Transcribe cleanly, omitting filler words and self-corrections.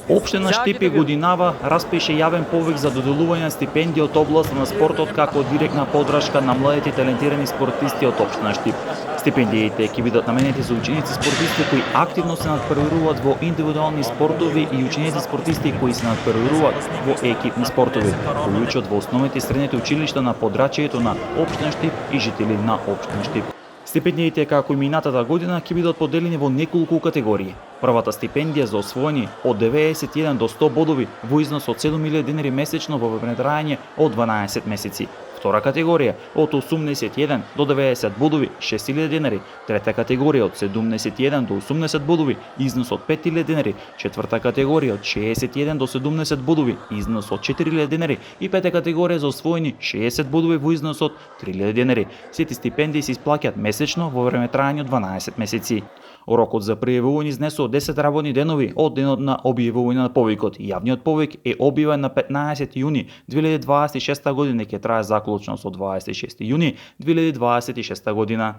Општина Штипи годинава распише јавен повик за доделување на стипендија од областа на спортот како директна подршка на младите талентирани спортисти од општина Штип. Стипендиите ќе бидат наменети за ученици спортисти кои активно се надпреваруваат во индивидуални спортови и ученици спортисти кои се надпреваруваат во екипни спортови, кои учат во основните и средните училишта на подрачјето на општина Штип и жители на општина Штип. Стипендиите, како и минатата година, ќе бидат поделени во неколку категории. Првата стипендија за освоени од 91 до 100 бодови во износ од 7.000 денари месечно во време трајање од 12 месеци. Втора категорија од 81 до 90 бодови 6.000 денари, трета категорија од 71 до 80 бодови износ од 5.000 денари, четврта категорија од 61 до 70 бодови износ од 4.000 денари и пета категорија за освоени 60 бодови во износ од 3.000 денари. Сите стипендии се исплаќаат месечно во време трајање од 12 месеци. Рокот за пријавување изнесува 10 работни денови од денот на објавување на повикот. Јавниот повик е објавен на 15 јуни 2026 година и ќе трае заклучно со 26 јуни 2026 година.